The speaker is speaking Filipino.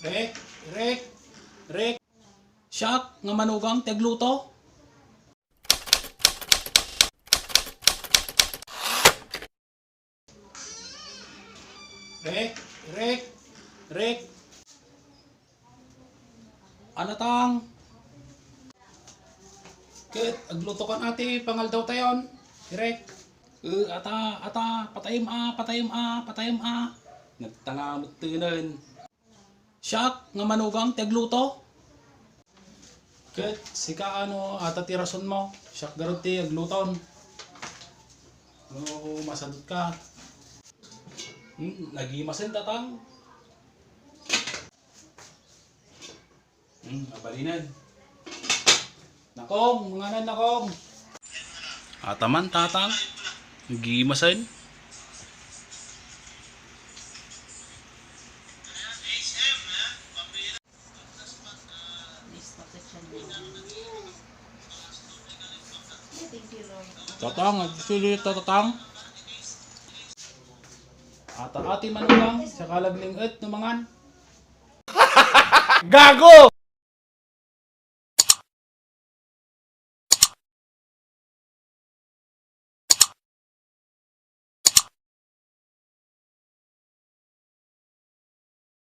Rek, rek, rek. Siyak nga manugang tegluto. Rek, rek, rek. Anatang. Ket agluto kan ati pangal daw tayon. Rek. Ata, patayim a. Nagtangamot tinan. Siyak nga manugang tegluto. Ket sika ano ata tirason mo. Siyak garot ti agluton. No, masadot ka. Nagimasin tatang. Abalinan. Nakong, mga nan nakong. Ataman tatang. Nagimasin. Tatang, nagsulit tatang. Ata ati manugang sa kalagling et numangan. Gago!